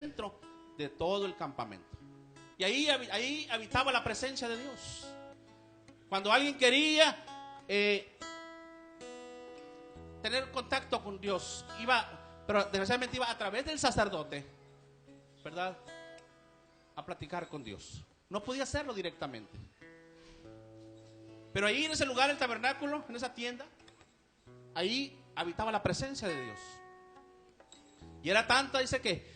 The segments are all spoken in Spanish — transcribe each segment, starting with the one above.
dentro de todo el campamento. Y ahí habitaba la presencia de Dios. Cuando alguien quería tener contacto con Dios, pero desgraciadamente iba a través del sacerdote, ¿verdad?, a platicar con Dios. No podía hacerlo directamente. Pero ahí en ese lugar, el tabernáculo, en esa tienda, ahí habitaba la presencia de Dios. Y era tanta, dice que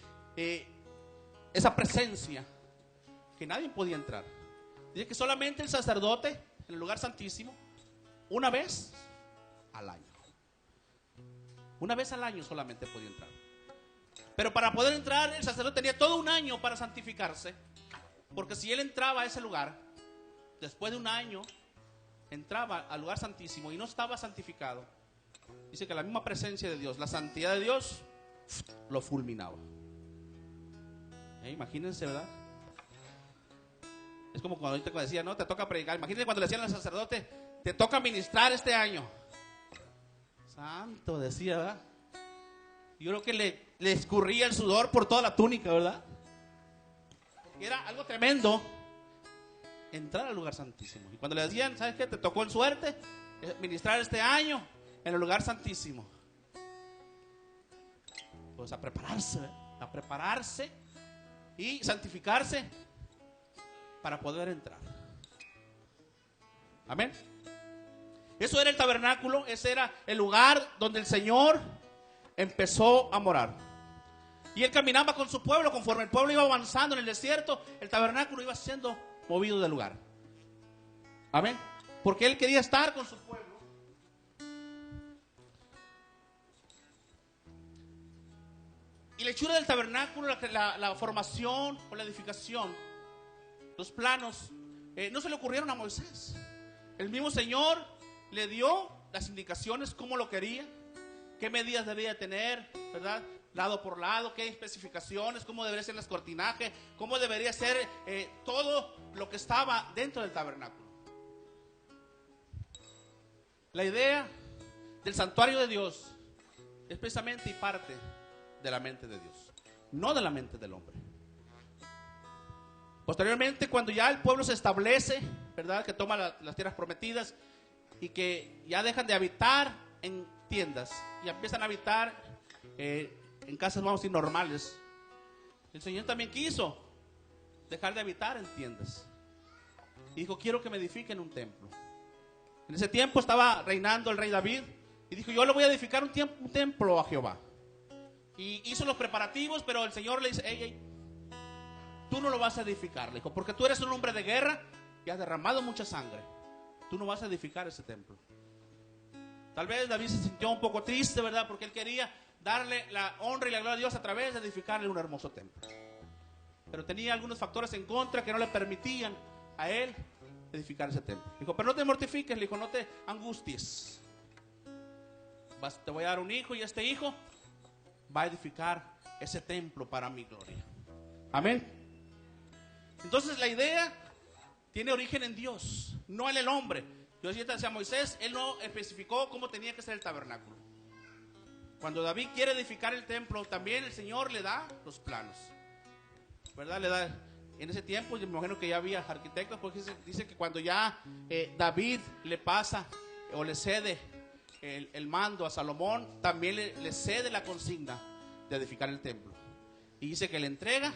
esa presencia, que nadie podía entrar. Dice que solamente el sacerdote, en el lugar santísimo, una vez al año. Una vez al año solamente podía entrar. Pero para poder entrar, el sacerdote tenía todo un año para santificarse. Porque si él entraba a ese lugar, después de un año, entraba al lugar santísimo y no estaba santificado, dice que la misma presencia de Dios, la santidad de Dios, lo fulminaba. Imagínense, ¿verdad? Es como cuando ahorita decía, no, te toca predicar. Imagínense cuando le decían al sacerdote, te toca ministrar este año. Santo, decía, ¿verdad? Yo creo que le escurría el sudor por toda la túnica, ¿verdad? Porque era algo tremendo entrar al lugar santísimo. Y cuando le decían, ¿sabes qué? Te tocó en suerte ministrar este año en el lugar santísimo. Pues a prepararse y santificarse para poder entrar. Amén. Eso era el tabernáculo, ese era el lugar donde el Señor empezó a morar. Y él caminaba con su pueblo. Conforme el pueblo iba avanzando en el desierto, el tabernáculo iba siendo movido del lugar. Amén. Porque él quería estar con su pueblo. Y la hechura del tabernáculo, la formación o la edificación, los planos, no se le ocurrieron a Moisés. El mismo Señor le dio las indicaciones, cómo lo quería, qué medidas debía tener, ¿verdad?, lado por lado, qué especificaciones, cómo debería ser las cortinajes, cómo debería ser todo lo que estaba dentro del tabernáculo. La idea del santuario de Dios es precisamente y parte de la mente de Dios, no de la mente del hombre. Posteriormente, cuando ya el pueblo se establece, ¿verdad?, que toma las tierras prometidas y que ya dejan de habitar en tiendas y empiezan a habitar en casas, vamos a decir, normales. El Señor también quiso dejar de habitar en tiendas y dijo, quiero que me edifiquen un templo. En ese tiempo estaba reinando el rey David y dijo, yo le voy a edificar un templo a Jehová. Y hizo los preparativos, pero el Señor le dice, hey, tú no lo vas a edificar, le dijo, porque tú eres un hombre de guerra y has derramado mucha sangre. Tú no vas a edificar ese templo. Tal vez David se sintió un poco triste, ¿verdad?, porque él quería darle la honra y la gloria a Dios a través de edificarle un hermoso templo. Pero tenía algunos factores en contra que no le permitían a él edificar ese templo. Dijo, pero no te mortifiques, le dijo, no te angusties. Te voy a dar un hijo y este hijo va a edificar ese templo para mi gloria. Amén. Entonces la idea tiene origen en Dios, no en el hombre. Dios decía a Moisés, él no especificó cómo tenía que ser el tabernáculo. Cuando David quiere edificar el templo, también el Señor le da los planos, ¿verdad? Le da. En ese tiempo, yo me imagino que ya había arquitectos, porque dice que cuando ya David le pasa o le cede el mando a Salomón, también le cede la consigna de edificar el templo. Y dice que le entrega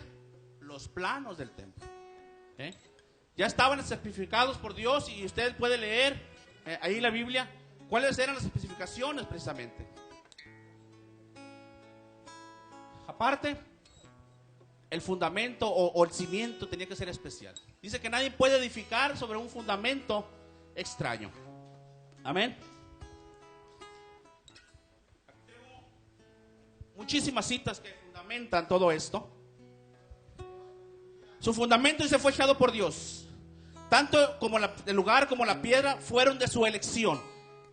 los planos del templo. Ya estaban especificados por Dios y usted puede leer ahí en la Biblia cuáles eran las especificaciones precisamente. Aparte, el fundamento o el cimiento tenía que ser especial. Dice que nadie puede edificar sobre un fundamento extraño. Amén. Aquí tengo muchísimas citas que fundamentan todo esto. Su fundamento, dice, fue echado por Dios. Tanto como el lugar como la piedra fueron de su elección.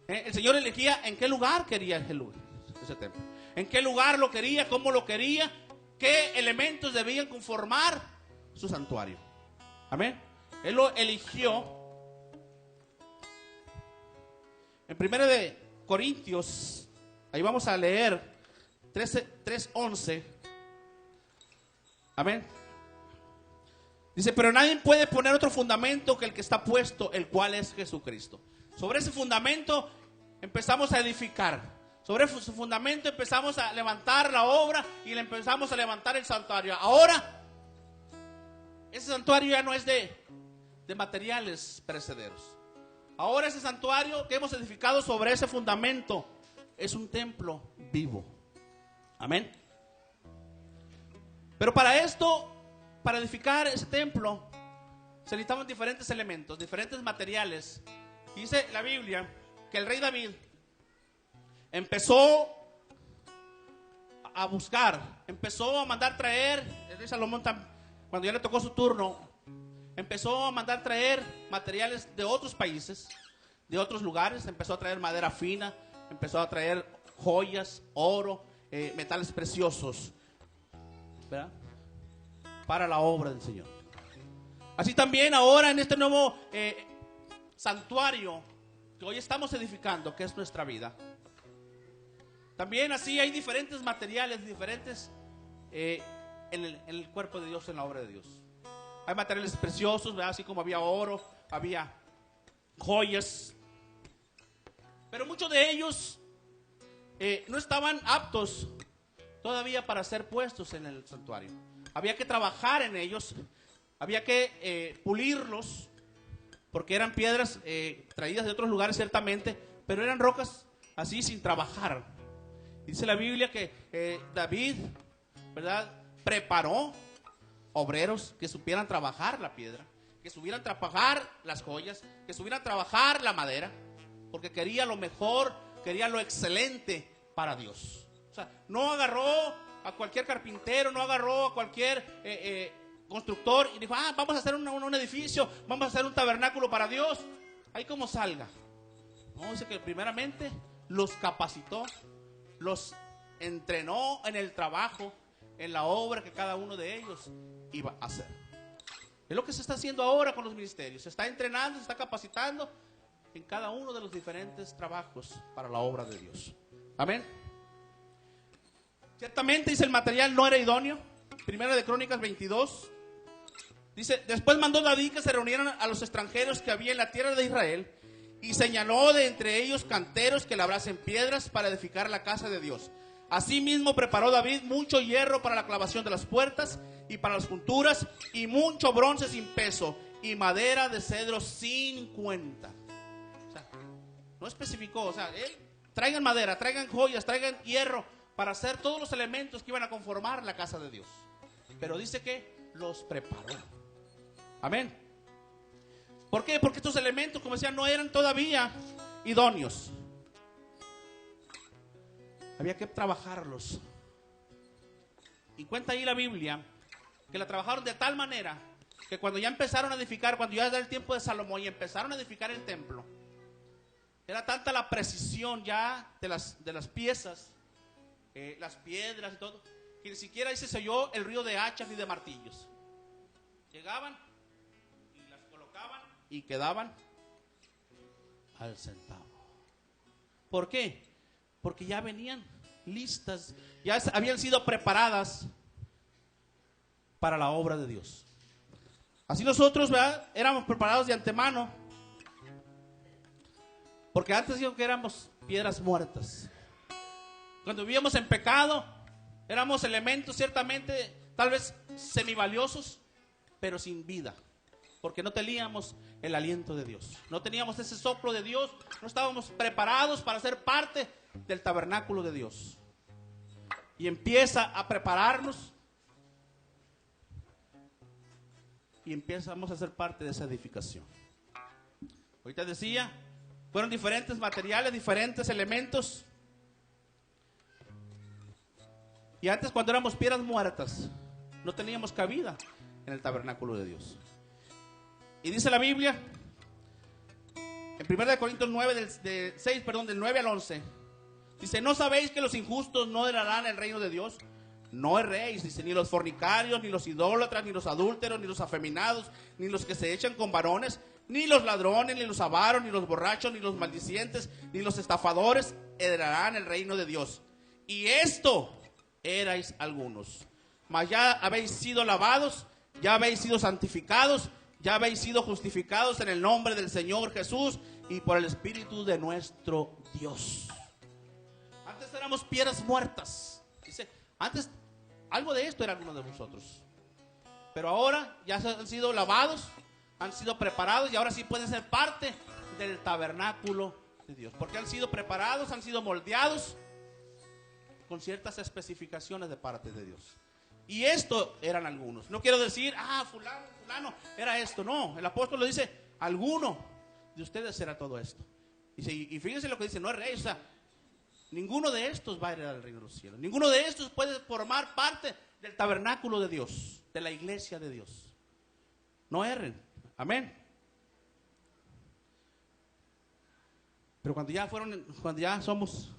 El Señor elegía en qué lugar quería ese templo. En qué lugar lo quería, cómo lo quería, qué elementos debían conformar su santuario. Amén. Él lo eligió. En 1 de Corintios, ahí vamos a leer 3:11. Amén. Dice, pero nadie puede poner otro fundamento que el que está puesto, el cual es Jesucristo. Sobre ese fundamento empezamos a edificar. Sobre ese fundamento empezamos a levantar la obra y le empezamos a levantar el santuario. Ahora, ese santuario ya no es de materiales perecederos. Ahora ese santuario que hemos edificado sobre ese fundamento es un templo vivo. Amén. Pero para esto, para edificar ese templo, se necesitaban diferentes elementos, diferentes materiales. Dice la Biblia que el rey David empezó a buscar, empezó a mandar traer, el rey Salomón cuando ya le tocó su turno, empezó a mandar traer materiales de otros países, de otros lugares, empezó a traer madera fina, empezó a traer joyas, oro, metales preciosos, ¿verdad? Para la obra del Señor. Así también ahora en este nuevo santuario que hoy estamos edificando, que es nuestra vida, también así hay diferentes materiales, diferentes en el cuerpo de Dios, en la obra de Dios. Hay materiales preciosos, ¿verdad? Así como había oro, había joyas, pero muchos de ellos no estaban aptos todavía para ser puestos en el santuario. Había que trabajar en ellos, había que pulirlos, porque eran piedras traídas de otros lugares ciertamente, pero eran rocas así sin trabajar. Dice la Biblia que David, ¿verdad?, preparó obreros que supieran trabajar la piedra, que supieran trabajar las joyas, que supieran trabajar la madera, porque quería lo mejor, quería lo excelente para Dios. O sea, no agarró a cualquier carpintero, no agarró a cualquier constructor y dijo, vamos a hacer un edificio, vamos a hacer un tabernáculo para Dios, ahí como salga. No, dice que primeramente los capacitó, los entrenó en el trabajo, en la obra que cada uno de ellos iba a hacer. Es lo que se está haciendo ahora con los ministerios. Se está entrenando, se está capacitando en cada uno de los diferentes trabajos para la obra de Dios. Amén. Ciertamente, dice, el material no era idóneo. Primera de Crónicas 22. Dice, después mandó David que se reunieran a los extranjeros que había en la tierra de Israel y señaló de entre ellos canteros que labrasen piedras para edificar la casa de Dios. Asimismo preparó David mucho hierro para la clavación de las puertas y para las junturas, y mucho bronce sin peso, y madera de cedro sin cuenta. O sea, no especificó, o sea, traigan madera, traigan joyas, traigan hierro para hacer todos los elementos que iban a conformar la casa de Dios. Pero dice que los preparó. Amén. ¿Por qué? Porque estos elementos, como decía, no eran todavía idóneos. Había que trabajarlos. Y cuenta ahí la Biblia que la trabajaron de tal manera que cuando ya empezaron a edificar, cuando ya era el tiempo de Salomón y empezaron a edificar el templo, era tanta la precisión ya de las piezas, las piedras y todo, que ni siquiera ahí se oyó el ruido de hachas ni de martillos. Llegaban y las colocaban y quedaban al centavo. ¿Por qué? Porque ya venían listas, ya habían sido preparadas para la obra de Dios. Así nosotros, ¿verdad?, éramos preparados de antemano, porque antes digo que éramos piedras muertas. Cuando vivíamos en pecado, éramos elementos ciertamente, tal vez semivaliosos, pero sin vida, porque no teníamos el aliento de Dios, no teníamos ese soplo de Dios, no estábamos preparados para ser parte del tabernáculo de Dios. Y empieza a prepararnos y empezamos a ser parte de esa edificación. Ahorita decía, fueron diferentes materiales, diferentes elementos. Y antes, cuando éramos piedras muertas, no teníamos cabida en el tabernáculo de Dios. Y dice la Biblia en 1 Corintios 9 del 9 al 11, dice, ¿no sabéis que los injustos no heredarán el reino de Dios? No erréis, dice, ni los fornicarios, ni los idólatras, ni los adúlteros, ni los afeminados, ni los que se echan con varones, ni los ladrones, ni los avaros, ni los borrachos, ni los maldicientes, ni los estafadores heredarán el reino de Dios. Y esto erais algunos. mas ya habéis sido lavados, ya habéis sido santificados, ya habéis sido justificados en el nombre del Señor Jesús y por el Espíritu de nuestro Dios. Antes éramos piedras muertas. Dice, antes algo de esto era alguno de vosotros. Pero ahora ya han sido lavados, han sido preparados y ahora sí pueden ser parte del tabernáculo de Dios. Porque han sido preparados, han sido moldeados con ciertas especificaciones de parte de Dios. Y esto eran algunos. No quiero decir, fulano era esto. No, el apóstol lo dice, alguno de ustedes era todo esto. Dice, y fíjense lo que dice, no es rey, o sea, ninguno de estos va a heredar el reino de los cielos. Ninguno de estos puede formar parte del tabernáculo de Dios, de la iglesia de Dios. No erren. Amén. Pero cuando ya somos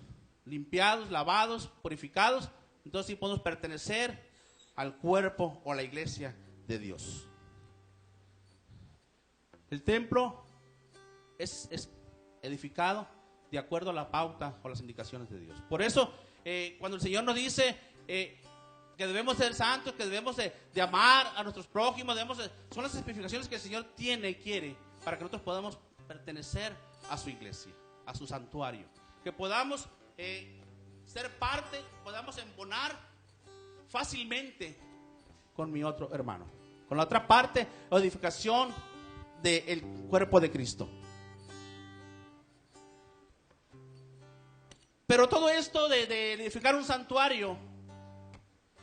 limpiados, lavados, purificados, entonces sí podemos pertenecer al cuerpo o a la iglesia de Dios. El templo es edificado de acuerdo a la pauta o las indicaciones de Dios. Por eso, cuando el Señor nos dice que debemos ser santos, que debemos de amar a nuestros prójimos, son las especificaciones que el Señor tiene y quiere para que nosotros podamos pertenecer a su iglesia, a su santuario. Que podamos ser parte, podamos embonar fácilmente con mi otro hermano, con la otra parte, la edificación del cuerpo de Cristo. Pero todo esto de edificar un santuario,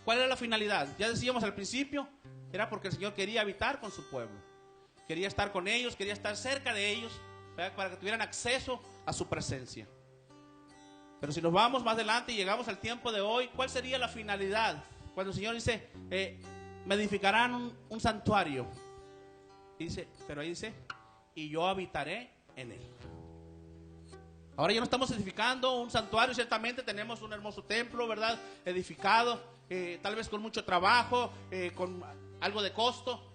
¿cuál era la finalidad? Ya decíamos al principio, era porque el Señor quería habitar con su pueblo, quería estar con ellos, quería estar cerca de ellos, ¿verdad? Para que tuvieran acceso a su presencia. Pero si nos vamos más adelante y llegamos al tiempo de hoy, ¿cuál sería la finalidad? Cuando el Señor dice, me edificarán un santuario, dice, pero ahí dice, y yo habitaré en él. Ahora ya no estamos edificando un santuario, ciertamente tenemos un hermoso templo, ¿verdad? Edificado, tal vez con mucho trabajo, con algo de costo.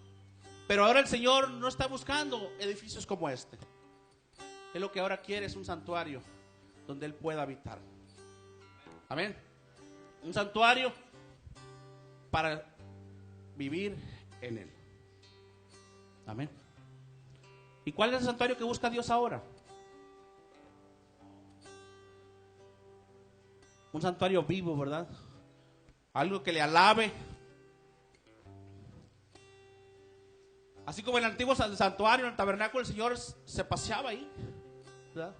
Pero ahora el Señor no está buscando edificios como este. Él lo que ahora quiere es un santuario donde Él pueda habitar. Amén. Un santuario para vivir en Él. Amén. ¿Y cuál es el santuario que busca Dios ahora? Un santuario vivo, ¿verdad? Algo que le alabe. Así como en el antiguo santuario, en el tabernáculo, el Señor se paseaba ahí, ¿verdad?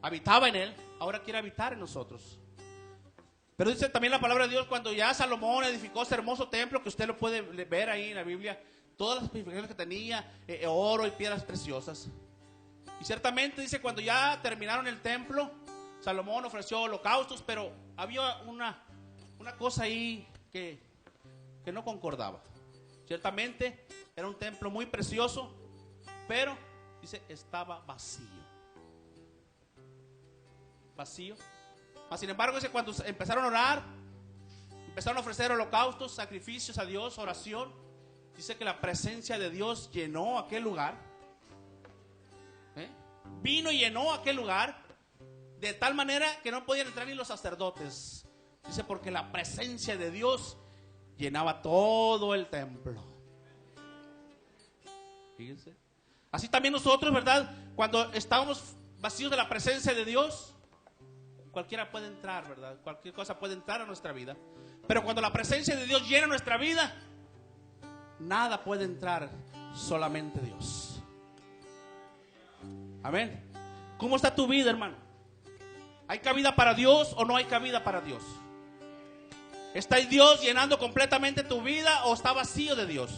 Habitaba en él, ahora quiere habitar en nosotros. Pero dice también la palabra de Dios, cuando ya Salomón edificó ese hermoso templo, que usted lo puede ver ahí en la Biblia, todas las especificaciones que tenía, oro y piedras preciosas. Y ciertamente dice, cuando ya terminaron el templo, Salomón ofreció holocaustos, pero había una cosa ahí que no concordaba. Ciertamente era un templo muy precioso, pero dice, estaba vacío. Vacío. Sin embargo, dice, cuando empezaron a orar, empezaron a ofrecer holocaustos, sacrificios a Dios, oración, dice que la presencia de Dios llenó aquel lugar. Vino y llenó aquel lugar de tal manera que no podían entrar ni los sacerdotes. Dice, porque la presencia de Dios llenaba todo el templo. Fíjense. Así también nosotros, ¿verdad? Cuando estábamos vacíos de la presencia de Dios, cualquiera puede entrar, ¿verdad? Cualquier cosa puede entrar a nuestra vida. Pero cuando la presencia de Dios llena nuestra vida, nada puede entrar, solamente Dios. Amén. ¿Cómo está tu vida, hermano? ¿Hay cabida para Dios o no hay cabida para Dios? ¿Está Dios llenando completamente tu vida o está vacío de Dios?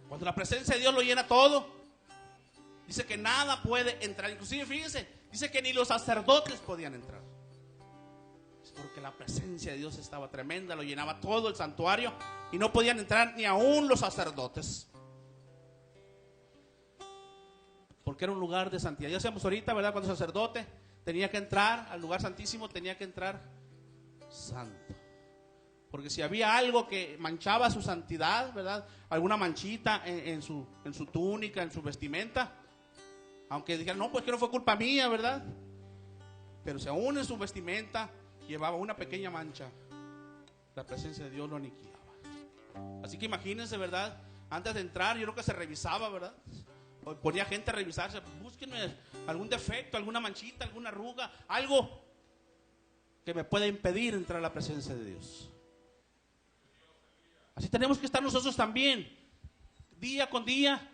Cuando la presencia de Dios lo llena todo, dice que nada puede entrar. Inclusive, fíjense, dice que ni los sacerdotes podían entrar. Es porque la presencia de Dios estaba tremenda, lo llenaba todo el santuario y no podían entrar ni aún los sacerdotes. Porque era un lugar de santidad. Ya sabemos ahorita, ¿verdad? Cuando el sacerdote tenía que entrar al lugar santísimo, tenía que entrar santo. Porque si había algo que manchaba su santidad, ¿verdad? Alguna manchita en su túnica, en su vestimenta, aunque dijeran, no, pues que no fue culpa mía, ¿verdad? Pero si aún en su vestimenta llevaba una pequeña mancha, la presencia de Dios lo aniquilaba. Así que imagínense, ¿verdad? Antes de entrar, yo creo que se revisaba, ¿verdad? Ponía gente a revisarse, búsquenme algún defecto, alguna manchita, alguna arruga, algo que me pueda impedir entrar a la presencia de Dios. Así tenemos que estar nosotros también, día con día,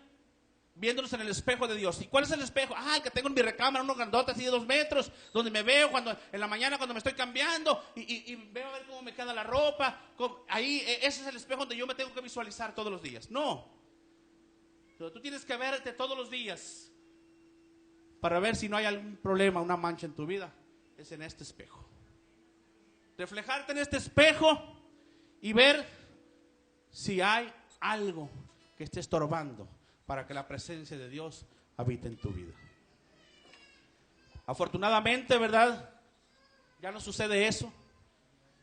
viéndonos en el espejo de Dios. ¿Y cuál es el espejo? El que tengo en mi recámara, unos grandotes así de 2 metros, donde me veo en la mañana cuando me estoy cambiando y veo a ver cómo me queda la ropa. Ahí, ese es el espejo donde yo me tengo que visualizar todos los días. No. Pero tú tienes que verte todos los días para ver si no hay algún problema, una mancha en tu vida. Es en este espejo. Reflejarte en este espejo y ver si hay algo que esté estorbando para que la presencia de Dios habite en tu vida. Afortunadamente, ¿verdad? Ya no sucede eso,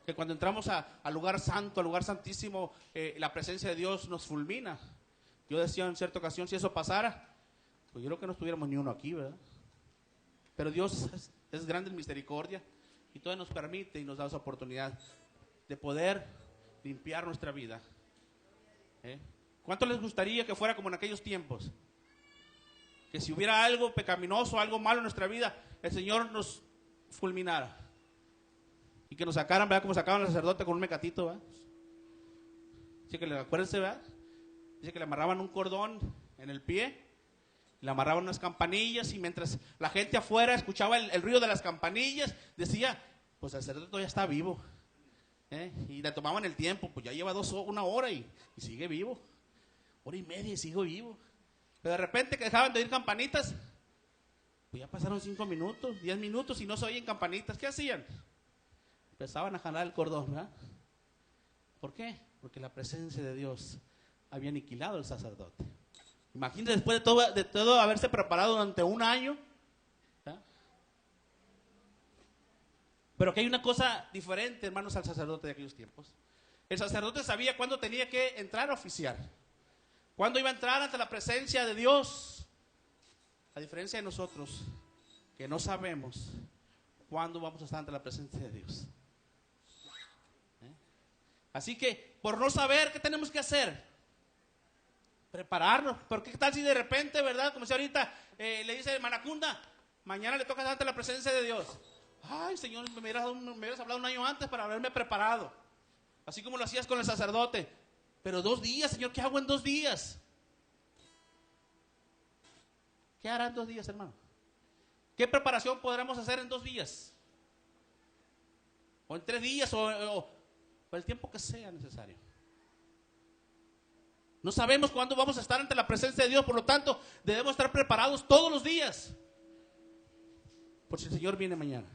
que cuando entramos al lugar santo, al lugar santísimo, la presencia de Dios nos fulmina. Yo decía en cierta ocasión, si eso pasara, pues yo creo que no estuviéramos ni uno aquí, ¿verdad? Pero Dios es grande en misericordia y todo nos permite y nos da esa oportunidad de poder limpiar nuestra vida. ¿Cuánto les gustaría que fuera como en aquellos tiempos? Que si hubiera algo pecaminoso, algo malo en nuestra vida, el Señor nos fulminara. Y que nos sacaran, ¿verdad? Como sacaban al sacerdote con un mecatito, ¿verdad? Así que acuérdense, ¿verdad? Dice que le amarraban un cordón en el pie, le amarraban unas campanillas y mientras la gente afuera escuchaba el ruido de las campanillas, decía, pues el sacerdote todavía está vivo. Y le tomaban el tiempo, pues ya lleva 1 hora y sigue vivo. 1:30 y sigo vivo. Pero de repente que dejaban de oír campanitas, pues ya pasaron 5 minutos, 10 minutos y no se oyen campanitas. ¿Qué hacían? Empezaban a jalar el cordón, ¿verdad? ¿Por qué? Porque la presencia de Dios había aniquilado al sacerdote. Imagínense después de todo haberse preparado durante 1 año. ¿Verdad? Pero que hay una cosa diferente, hermanos, al sacerdote de aquellos tiempos. El sacerdote sabía cuándo tenía que entrar a oficiar, cuándo iba a entrar ante la presencia de Dios. A diferencia de nosotros, que no sabemos cuándo vamos a estar ante la presencia de Dios. Así que, por no saber, ¿qué tenemos que hacer? Prepararnos. Porque qué tal si de repente, ¿verdad? Como si ahorita le dice Manacunda, mañana le toca estar ante la presencia de Dios. Ay, Señor, me hubieras hablado 1 año antes para haberme preparado. Así como lo hacías con el sacerdote. Pero 2 días, Señor, ¿qué hago en 2 días? ¿Qué hará en 2 días, hermano? ¿Qué preparación podremos hacer en 2 días? O en 3 días, o el tiempo que sea necesario. No sabemos cuándo vamos a estar ante la presencia de Dios, por lo tanto, debemos estar preparados todos los días. Por si el Señor viene mañana.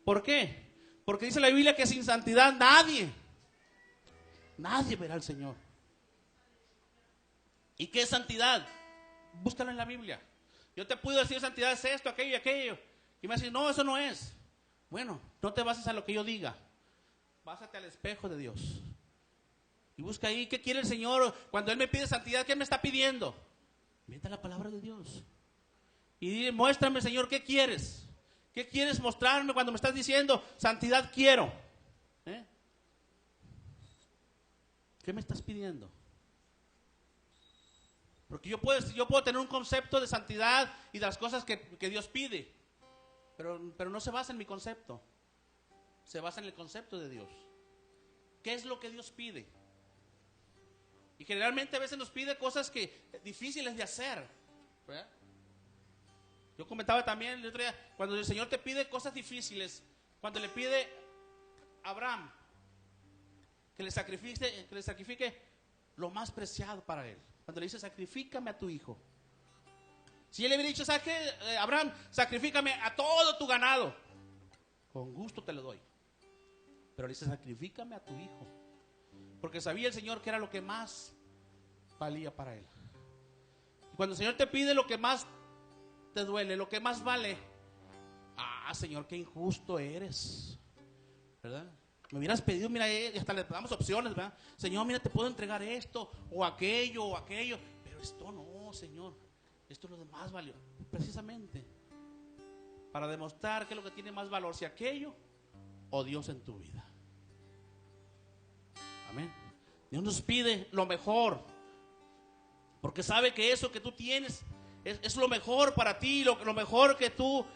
¿Por qué? Porque dice la Biblia que sin santidad nadie verá al Señor. ¿Y qué es santidad? Búscalo en la Biblia. Yo te puedo decir santidad es esto, aquello y aquello. Y me dicen, no, eso no es. Bueno, no te bases a lo que yo diga. Básate al espejo de Dios. Y busca ahí, ¿qué quiere el Señor? Cuando Él me pide santidad, ¿qué me está pidiendo? Vete a la palabra de Dios. Y dile, muéstrame, Señor, ¿qué quieres? ¿Qué quieres mostrarme cuando me estás diciendo, santidad quiero? ¿Qué me estás pidiendo? Porque yo puedo tener un concepto de santidad y de las cosas que Dios pide. Pero no se basa en mi concepto. Se basa en el concepto de Dios. ¿Qué es lo que Dios pide? Y generalmente a veces nos pide cosas difíciles de hacer, ¿verdad? Yo comentaba también el otro día, cuando el Señor te pide cosas difíciles, cuando le pide a Abraham que le sacrifique lo más preciado para él. Cuando le dice, sacrifícame a tu hijo. Si él le hubiera dicho, ¿sabes qué, Abraham? Sacrifícame a todo tu ganado. Con gusto te lo doy. Pero le dice, sacrifícame a tu hijo. Porque sabía el Señor que era lo que más valía para él. Y cuando el Señor te pide lo que más te duele, lo que más vale, Señor, qué injusto eres, ¿verdad? Me hubieras pedido, mira, hasta le damos opciones, ¿verdad? Señor, mira, te puedo entregar esto, o aquello, pero esto no, Señor, esto es lo de más valor, precisamente para demostrar que es lo que tiene más valor, si aquello o Dios en tu vida. Amén. Dios nos pide lo mejor, porque sabe que eso que tú tienes es lo mejor para ti, lo mejor que tú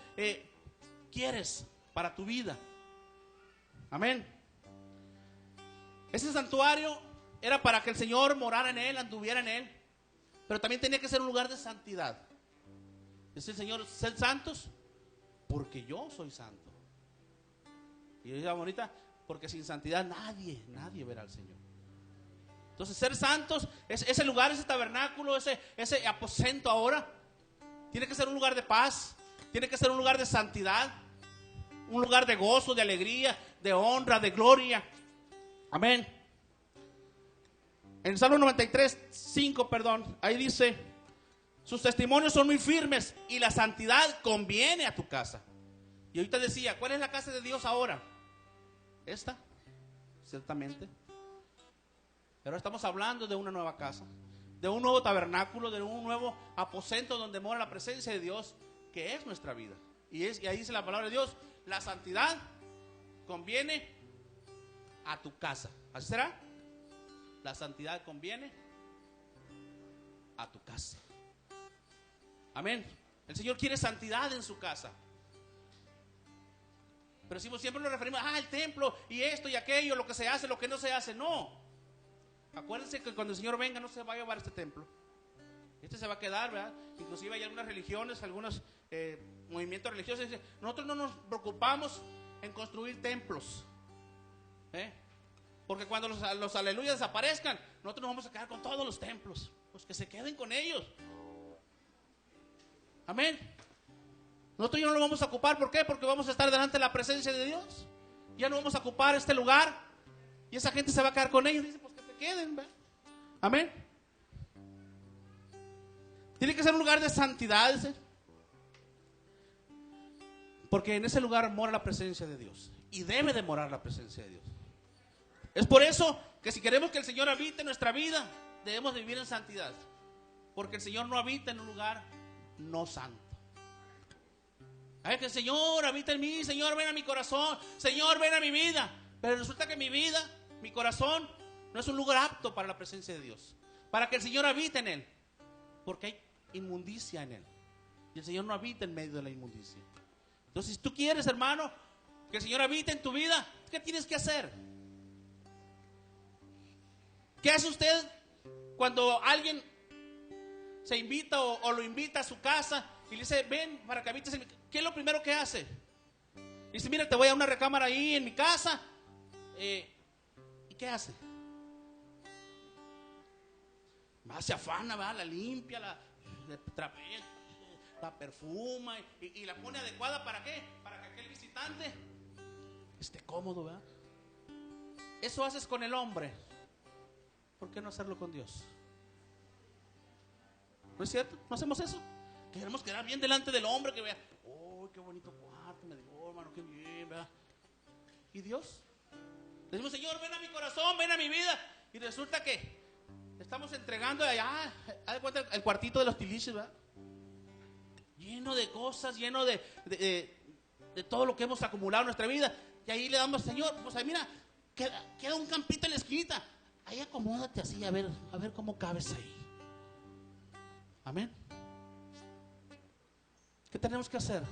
quieres para tu vida. Amén. Ese santuario era para que el Señor morara en él, anduviera en él, pero también tenía que ser un lugar de santidad. Dice el Señor: sed santos porque yo soy santo. Y yo digo ahorita, porque sin santidad nadie verá al Señor. Entonces, ser santos, ese lugar, ese tabernáculo, ese aposento ahora, tiene que ser un lugar de paz, tiene que ser un lugar de santidad, un lugar de gozo, de alegría, de honra, de gloria. Amén. En el Salmo 93:5, ahí dice: sus testimonios son muy firmes y la santidad conviene a tu casa. Y ahorita decía, ¿cuál es la casa de Dios ahora? Esta, ciertamente. Pero estamos hablando de una nueva casa, de un nuevo tabernáculo, de un nuevo aposento donde mora la presencia de Dios, que es nuestra vida. Y ahí dice la palabra de Dios: la santidad conviene a tu casa. ¿Así será? La santidad conviene a tu casa. Amén. El Señor quiere santidad en su casa. Pero si siempre nos referimos el templo y esto y aquello, lo que se hace, lo que no se hace. No. Acuérdense que cuando el Señor venga no se va a llevar este templo. Este se va a quedar, ¿verdad? Inclusive hay algunas religiones, algunos movimientos religiosos que dicen: nosotros no nos preocupamos en construir templos, porque cuando los aleluyas desaparezcan, nosotros nos vamos a quedar con todos los templos. Pues que se queden con ellos. Amén. Nosotros ya no lo vamos a ocupar. ¿Por qué? Porque vamos a estar delante de la presencia de Dios. Ya no vamos a ocupar este lugar. Y esa gente se va a quedar con ellos. Dice: pues que se queden, ¿verdad? Amén. Tiene que ser un lugar de santidad, ¿sí? Porque en ese lugar mora la presencia de Dios. Y debe de morar la presencia de Dios. Es por eso que si queremos que el Señor habite en nuestra vida, debemos de vivir en santidad. Porque el Señor no habita en un lugar no santo. Que el Señor habita en mí, Señor, ven a mi corazón, Señor, ven a mi vida. Pero resulta que mi vida, mi corazón, no es un lugar apto para la presencia de Dios, para que el Señor habite en él. Porque hay inmundicia en él. Y el Señor no habita en medio de la inmundicia. Entonces, si tú quieres, hermano, que el Señor habite en tu vida, ¿qué tienes que hacer? ¿Qué hace usted cuando alguien se invita o lo invita a su casa y le dice: ven para que habites en mi casa? ¿Qué es lo primero que hace? Dice: mira, te voy a una recámara ahí en mi casa. ¿Y qué hace? Se afana, ¿verdad? La limpia, la trapea, la perfuma y la pone adecuada. ¿Para qué? Para que aquel visitante esté cómodo, ¿verdad? Eso haces con el hombre. ¿Por qué no hacerlo con Dios? ¿No es cierto? ¿No hacemos eso? Queremos quedar bien delante del hombre, que vea: oh, qué bonito cuarto me dio, hermano, qué bien, ¿verdad? ¿Y Dios? Le decimos: Señor, ven a mi corazón, ven a mi vida. Y resulta que estamos entregando allá, haz de cuenta, el cuartito de los tiliches, ¿verdad? Lleno de cosas, lleno de todo lo que hemos acumulado en nuestra vida. Y ahí le damos: Señor, pues ahí mira, queda un campito en la esquinita. Ahí acomódate así, a ver cómo cabes ahí. Amén. ¿Qué tenemos que hacer?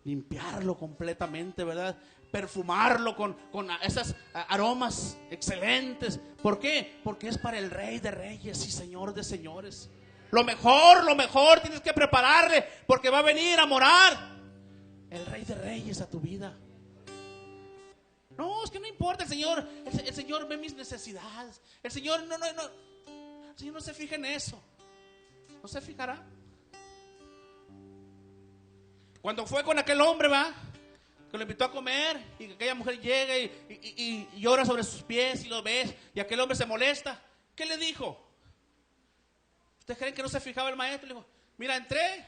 Limpiarlo completamente, ¿verdad? Perfumarlo con esas aromas excelentes. ¿Por qué? Porque es para el Rey de Reyes y Señor de Señores. Lo mejor tienes que prepararle, porque va a venir a morar el Rey de Reyes a tu vida. No, es que no importa, el Señor ve mis necesidades. El Señor el Señor no se fija en eso. No se fijará. Cuando fue con aquel hombre, ¿va? Que lo invitó a comer, y que aquella mujer llega y llora sobre sus pies y lo ves, y aquel hombre se molesta. ¿Qué le dijo? ¿Ustedes creen que no se fijaba el maestro? Le dijo: mira, entré,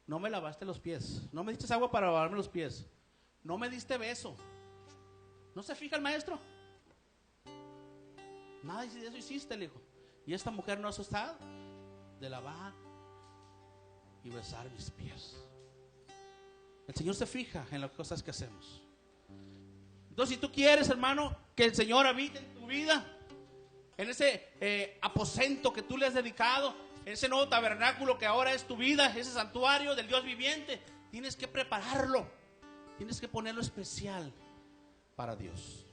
no me lavaste los pies, no me diste agua para lavarme los pies, no me diste beso. ¿No se fija el maestro? Nada de eso hiciste, le dijo. Y esta mujer no ha asustado de lavar y besar mis pies. El Señor se fija en las cosas que hacemos. Entonces, si tú quieres, hermano, que el Señor habite en tu vida, en ese aposento que tú le has dedicado, en ese nuevo tabernáculo que ahora es tu vida, ese santuario del Dios viviente. Tienes que prepararlo, tienes que ponerlo especial para Dios.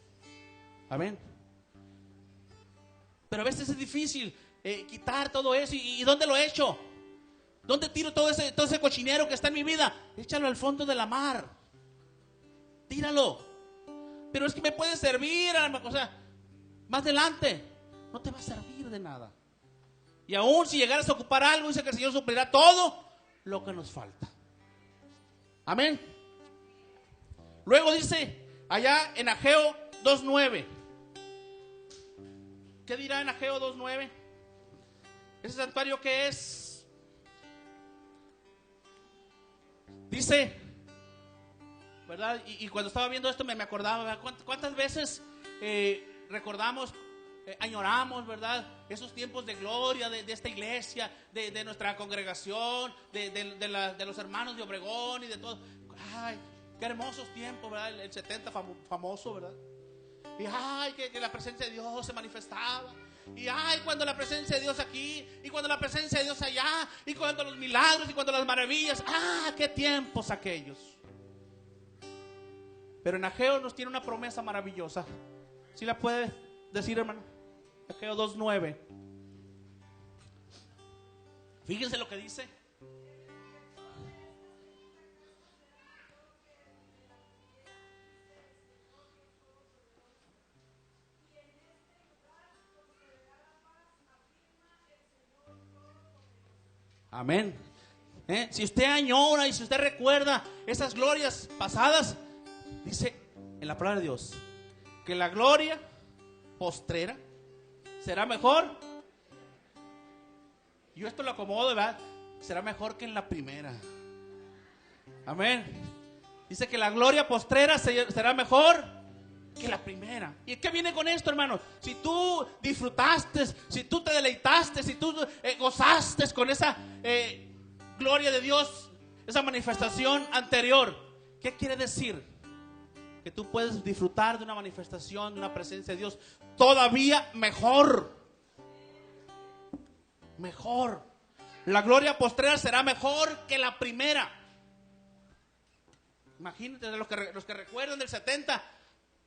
Amén. Pero a veces es difícil quitar todo eso. ¿Y dónde lo he hecho? ¿Dónde tiro todo ese cochinero que está en mi vida? Échalo al fondo de la mar. Tíralo. Pero es que me puede servir, o sea, más adelante no te va a servir de nada. Y aún si llegaras a ocupar algo, dice que el Señor suplirá todo lo que nos falta. Amén. Luego dice allá en Ageo 2:9. ¿Qué dirá en Ageo 2:9? Ese santuario que es, dice, ¿verdad? Y cuando estaba viendo esto me acordaba, ¿verdad? ¿Cuántas veces recordamos, añoramos, ¿verdad? Esos tiempos de gloria de esta iglesia, de nuestra congregación, de los hermanos de Obregón y de todo. Ay, qué hermosos tiempos, ¿verdad? El 70 famoso, ¿verdad? Y ay, que la presencia de Dios se manifestaba. Y ay, cuando la presencia de Dios aquí, y cuando la presencia de Dios allá, y cuando los milagros, y cuando las maravillas. Ah, qué tiempos aquellos. Pero en Ageo nos tiene una promesa maravillosa. ¿Sí la puede decir, hermano? Ageo 2:9. Fíjense lo que dice. Amén. Si usted añora y si usted recuerda esas glorias pasadas, dice en la palabra de Dios que la gloria postrera será mejor. Yo esto lo acomodo, ¿verdad? Será mejor que en la primera. Amén. Dice que la gloria postrera será mejor que la primera. ¿Y qué viene con esto, hermano? Si tú disfrutaste, si tú te deleitaste, si tú gozaste con esa gloria de Dios, esa manifestación anterior, ¿qué quiere decir? Que tú puedes disfrutar de una manifestación, de una presencia de Dios todavía mejor. Mejor. La gloria postrera será mejor que la primera. Imagínate, los que recuerdan del 70,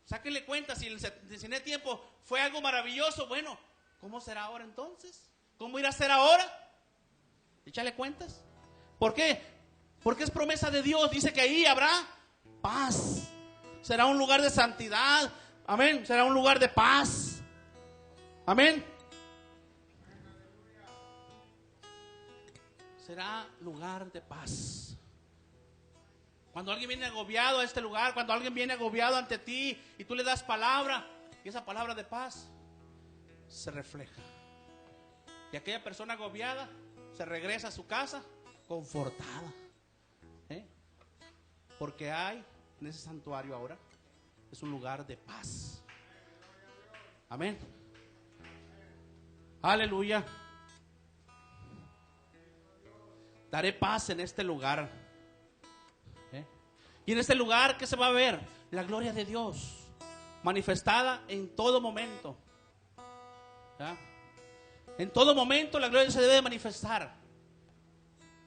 sáquenle cuenta si en el tiempo fue algo maravilloso. Bueno, ¿cómo será ahora entonces? ¿Cómo irá a ser ahora? Échale cuentas. ¿Por qué? Porque es promesa de Dios. Dice que ahí habrá paz. Será un lugar de santidad. Amén. Será un lugar de paz. Amén. Será lugar de paz. Cuando alguien viene agobiado a este lugar, cuando alguien viene agobiado ante ti y tú le das palabra, y esa palabra de paz se refleja. Y aquella persona agobiada se regresa a su casa confortada. Porque hay en ese santuario ahora, es un lugar de paz. Amén. Aleluya. Daré paz en este lugar. Y en este lugar, ¿qué se va a ver? La gloria de Dios manifestada en todo momento. ¿Ya? En todo momento la gloria se debe manifestar.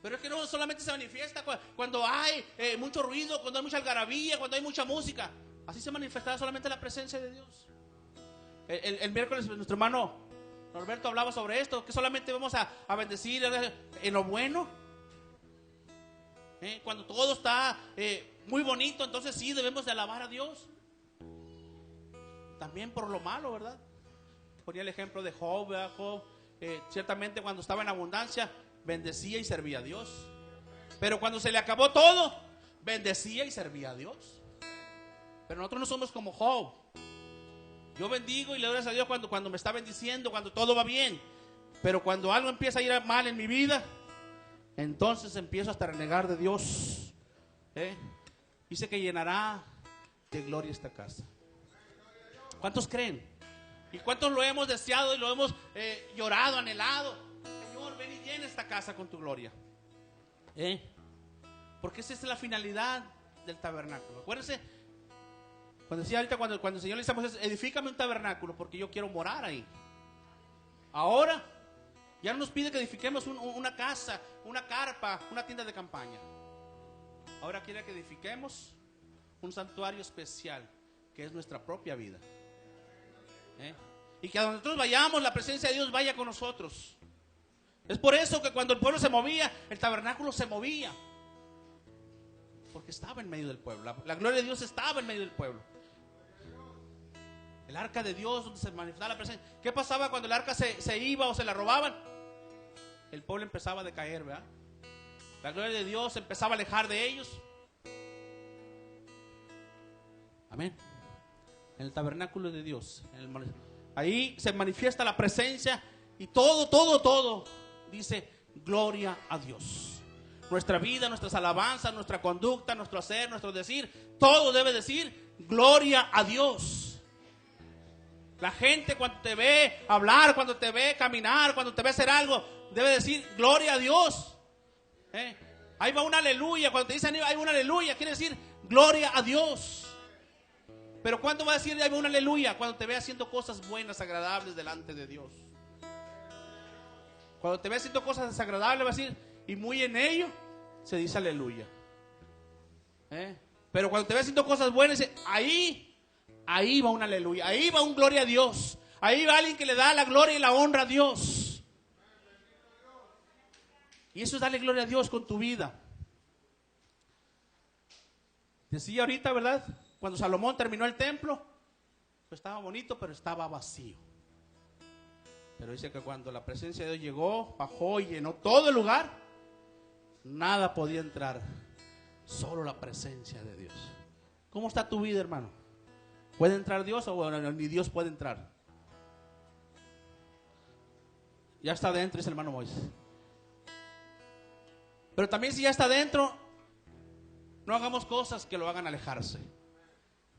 Pero es que no solamente se manifiesta cuando hay mucho ruido, cuando hay mucha algarabía, cuando hay mucha música. Así se manifestará solamente la presencia de Dios. El miércoles nuestro hermano Norberto hablaba sobre esto, que solamente vamos a bendecir en lo bueno. Cuando todo está muy bonito, entonces sí debemos de alabar a Dios. También por lo malo, ¿verdad? Ponía el ejemplo de Job, ¿verdad? Job ciertamente cuando estaba en abundancia bendecía y servía a Dios. Pero cuando se le acabó todo, bendecía y servía a Dios. Pero nosotros no somos como Job. Yo bendigo y le doy gracias a Dios cuando me está bendiciendo, cuando todo va bien. Pero cuando algo empieza a ir mal en mi vida, entonces empiezo hasta a renegar de Dios. Dice que llenará de gloria esta casa. ¿Cuántos creen? ¿Y cuántos lo hemos deseado y lo hemos llorado, anhelado? Señor, ven y llena esta casa con tu gloria. Porque esa es la finalidad del tabernáculo. Acuérdense, Cuando decía ahorita, cuando el Señor le dice a Moisés, edifícame un tabernáculo porque yo quiero morar ahí. Ahora ya no nos pide que edifiquemos una casa, una carpa, una tienda de campaña. Ahora quiere que edifiquemos un santuario especial, que es nuestra propia vida. Y que a donde nosotros vayamos, la presencia de Dios vaya con nosotros. Es por eso que cuando el pueblo se movía, el tabernáculo se movía. Porque estaba en medio del pueblo. La gloria de Dios estaba en medio del pueblo. El arca de Dios, donde se manifestaba la presencia. ¿Qué pasaba cuando el arca se iba o se la robaban? El pueblo empezaba a decaer, ¿verdad? La gloria de Dios se empezaba a alejar de ellos. Amén. En el tabernáculo de Dios, ahí se manifiesta la presencia. Y todo dice gloria a Dios. Nuestra vida, nuestras alabanzas, nuestra conducta, nuestro hacer, nuestro decir, todo debe decir gloria a Dios. La gente cuando te ve hablar, cuando te ve caminar, cuando te ve hacer algo, debe decir gloria a Dios. Ahí va un aleluya. Cuando te dicen ahí va un aleluya, quiere decir gloria a Dios. Pero ¿cuándo va a decir ahí va un aleluya? Cuando te ve haciendo cosas buenas, agradables delante de Dios. Cuando te ve haciendo cosas desagradables, va a decir, y muy en ello se dice aleluya. Pero cuando te ve haciendo cosas buenas, dice, ahí va un aleluya, ahí va un gloria a Dios. Ahí va alguien que le da la gloria y la honra a Dios. Y eso es darle gloria a Dios con tu vida. Decía ahorita, ¿verdad? Cuando Salomón terminó el templo, pues estaba bonito, pero estaba vacío. Pero dice que cuando la presencia de Dios llegó, bajó y llenó todo el lugar, nada podía entrar, solo la presencia de Dios. ¿Cómo está tu vida, hermano? ¿Puede entrar Dios o bueno, ni Dios puede entrar? Ya está dentro, dice el hermano Moisés. Pero también si ya está dentro, no hagamos cosas que lo hagan alejarse,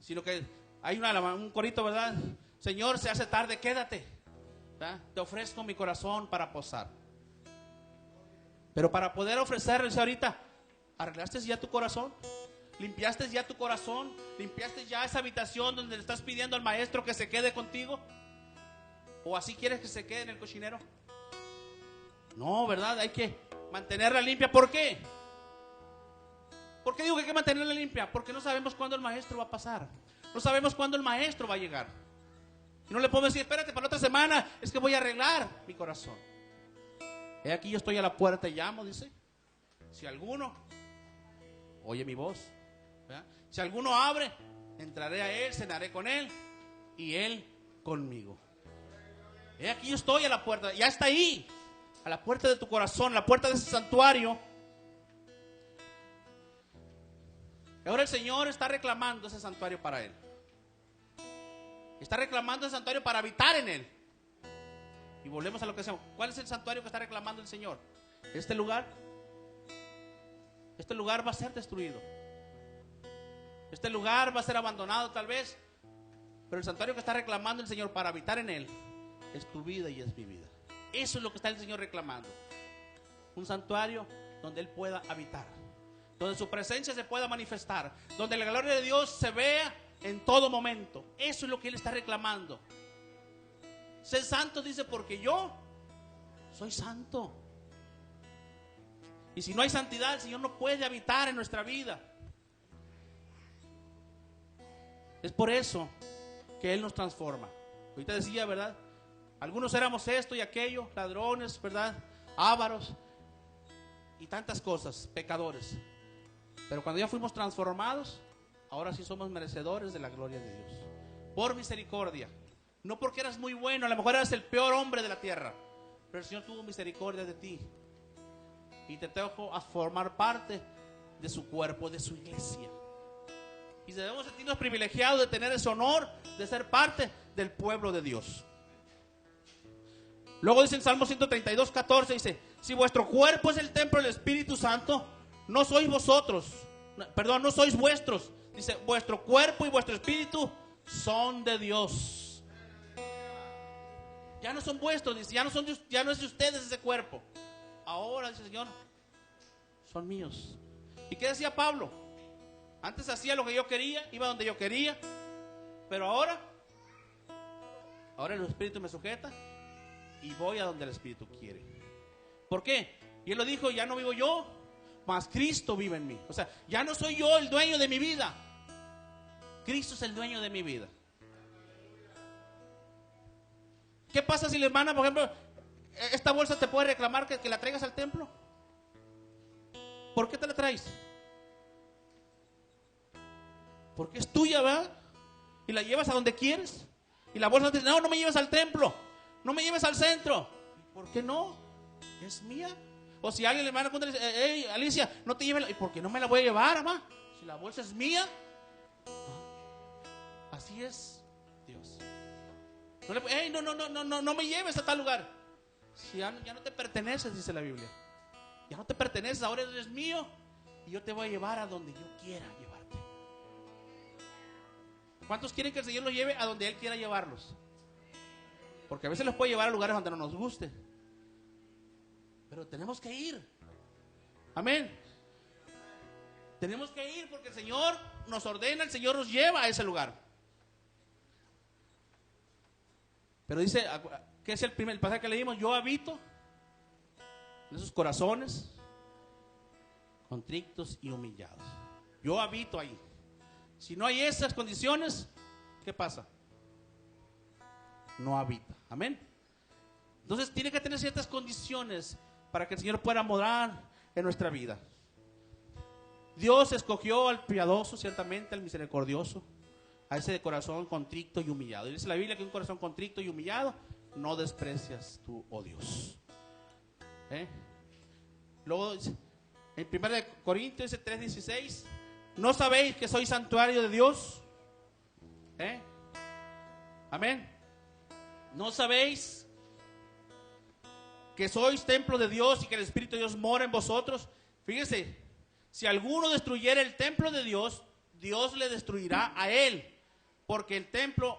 sino que hay un corito, ¿verdad? Señor, se hace tarde, quédate, ¿verdad? Te ofrezco mi corazón para posar. Pero para poder ofrecerles ahorita, ¿arreglaste ya tu corazón? ¿Limpiaste ya tu corazón? ¿Limpiaste ya esa habitación donde le estás pidiendo al maestro que se quede contigo? ¿O así quieres que se quede en el cochinero? No, ¿verdad? Hay que mantenerla limpia. ¿Por qué? ¿Por qué digo que hay que mantenerla limpia? Porque no sabemos cuándo el maestro va a pasar. No sabemos cuándo el maestro va a llegar. Y no le podemos decir, espérate para la otra semana, es que voy a arreglar mi corazón. Aquí yo estoy a la puerta y llamo, dice. Si alguno oye mi voz, ¿verdad? Si alguno abre, entraré a él, cenaré con él y él conmigo. Aquí yo estoy a la puerta, ya está ahí, a la puerta de tu corazón, a la puerta de ese santuario. Ahora el Señor está reclamando ese santuario para él. Está reclamando ese santuario para habitar en él. Y volvemos a lo que decíamos. ¿Cuál es el santuario que está reclamando el Señor? Este lugar va a ser destruido. Este lugar va a ser abandonado tal vez. Pero el santuario que está reclamando el Señor para habitar en él es tu vida y es mi vida. Eso es lo que está el Señor reclamando. Un santuario donde Él pueda habitar, donde su presencia se pueda manifestar, donde la gloria de Dios se vea en todo momento. Eso es lo que Él está reclamando. Sé santo, dice, porque yo soy santo. Y si no hay santidad, el Señor no puede habitar en nuestra vida. Es por eso que Él nos transforma. Ahorita decía, ¿verdad? Algunos éramos esto y aquello, ladrones, ¿verdad? Ávaros y tantas cosas, pecadores. Pero cuando ya fuimos transformados, ahora sí somos merecedores de la gloria de Dios. Por misericordia. No porque eras muy bueno, a lo mejor eras el peor hombre de la tierra, pero el Señor tuvo misericordia de ti y te trajo a formar parte de su cuerpo, de su iglesia. Y debemos sentirnos privilegiados de tener ese honor de ser parte del pueblo de Dios. Luego dice en Salmo 132, 14, dice, si vuestro cuerpo es el templo del Espíritu Santo, no sois vuestros. Dice, vuestro cuerpo y vuestro espíritu son de Dios. Ya no son vuestros, dice, ya no es de ustedes ese cuerpo. Ahora, dice el Señor, son míos. ¿Y qué decía Pablo? Antes hacía lo que yo quería, iba donde yo quería, Pero ahora el Espíritu me sujeta y voy a donde el Espíritu quiere. ¿Por qué? Y Él lo dijo, ya no vivo yo, mas Cristo vive en mí. O sea, ya no soy yo el dueño de mi vida. Cristo es el dueño de mi vida. ¿Qué pasa si la hermana, por ejemplo, esta bolsa te puede reclamar que la traigas al templo? ¿Por qué te la traes? Porque es tuya, ¿verdad? Y la llevas a donde quieres. Y la bolsa te dice, no me lleves al templo, no me lleves al centro. ¿Por qué no? Es mía. O si alguien le manda contra, hey, Alicia, no te lleves. ¿Y por qué no me la voy a llevar, mamá? Si la bolsa es mía. Así es Dios. No me lleves a tal lugar. Si ya no te perteneces, dice la Biblia. Ya no te perteneces, ahora eres mío. Y yo te voy a llevar a donde yo quiera llevarte. ¿Cuántos quieren que el Señor los lleve a donde Él quiera llevarlos? Porque a veces los puede llevar a lugares donde no nos guste. Pero tenemos que ir. Amén. Tenemos que ir porque el Señor nos ordena, el Señor nos lleva a ese lugar. Pero dice, ¿qué es el pasaje que leímos? Yo habito en esos corazones contritos y humillados. Yo habito ahí. Si no hay esas condiciones, ¿qué pasa? No habita. Amén. Entonces tiene que tener ciertas condiciones para que el Señor pueda morar en nuestra vida. Dios escogió al piadoso, ciertamente, al misericordioso, a ese de corazón contrito y humillado. Y dice la Biblia que un corazón contrito y humillado no desprecias tú, oh Dios. Luego en 1 Corintios 3:16, ¿no sabéis que soy santuario de Dios? Amén. ¿No sabéis que sois templo de Dios y que el Espíritu de Dios mora en vosotros? Fíjense, si alguno destruyera el templo de Dios, Dios le destruirá a él, porque el templo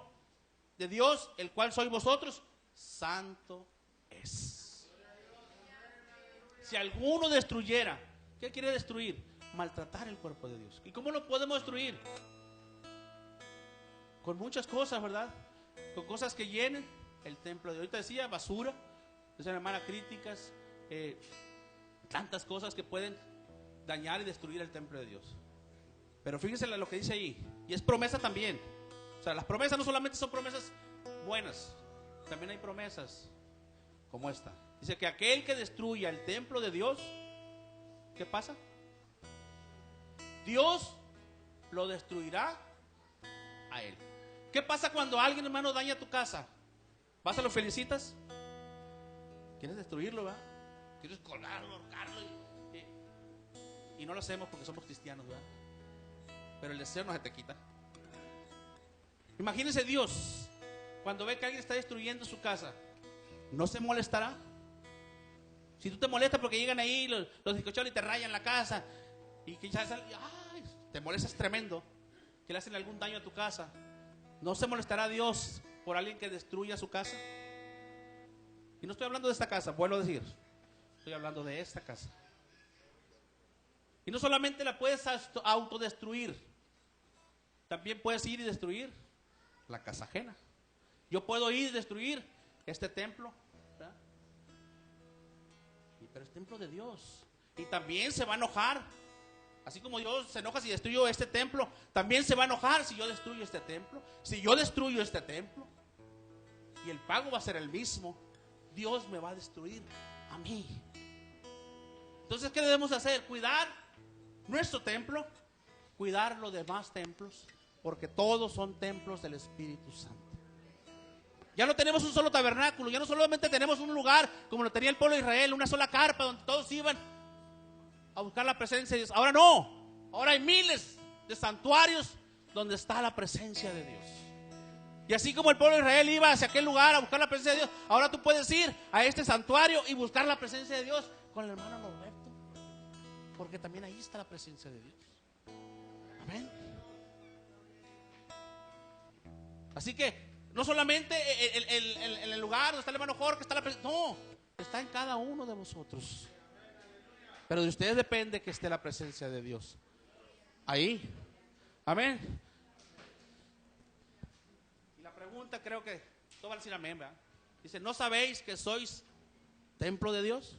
de Dios, el cual sois vosotros, santo es. Si alguno destruyera, ¿qué quiere destruir? Maltratar el cuerpo de Dios. ¿Y cómo lo podemos destruir? Con muchas cosas, ¿verdad? Con cosas que llenen el templo de Dios. Ahorita decía basura, decía mi hermana, críticas, tantas cosas que pueden dañar y destruir el templo de Dios. Pero fíjense lo que dice ahí, y es promesa también. O sea, las promesas no solamente son promesas buenas, también hay promesas como esta. Dice que aquel que destruya el templo de Dios, ¿qué pasa? Dios lo destruirá a él. ¿Qué pasa cuando alguien, hermano, daña tu casa? ¿Vas a lo felicitas? ¿Quieres destruirlo, va? ¿Quieres colgarlo, ahorcarlo? Y no lo hacemos porque somos cristianos, ¿verdad? Pero el deseo no se te quita. Imagínense Dios, cuando ve que alguien está destruyendo su casa, ¿no se molestará? Si tú te molestas porque llegan ahí los bizcochones y te rayan la casa, y que ya te molestas tremendo, que le hacen algún daño a tu casa, ¿no se molestará Dios por alguien que destruya su casa? Y no estoy hablando de esta casa, vuelvo a decir, estoy hablando de esta casa. Y no solamente la puedes autodestruir, también puedes ir y destruir la casa ajena. Yo puedo ir y destruir este templo, ¿verdad? Pero es templo de Dios. Y también se va a enojar. Así como Dios se enoja si destruyo este templo, también se va a enojar si yo destruyo este templo. Si yo destruyo este templo, y el pago va a ser el mismo, Dios me va a destruir a mí. Entonces, ¿qué debemos hacer? Cuidar nuestro templo, cuidar los demás templos, porque todos son templos del Espíritu Santo. Ya no tenemos un solo tabernáculo, ya no solamente tenemos un lugar como lo tenía el pueblo de Israel, una sola carpa donde todos iban a buscar la presencia de Dios. Ahora no, ahora hay miles de santuarios donde está la presencia de Dios. Y así como el pueblo de Israel iba hacia aquel lugar a buscar la presencia de Dios, ahora tú puedes ir a este santuario y buscar la presencia de Dios con el hermano Norberto, porque también ahí está la presencia de Dios. Amén. Así que no solamente en el lugar donde está el hermano Jorge está la presencia, no, está en cada uno de vosotros. Pero de ustedes depende que esté la presencia de Dios ahí. Amén. pregunta, creo que todos van a decir amén, ¿verdad? Dice, ¿no sabéis que sois templo de Dios?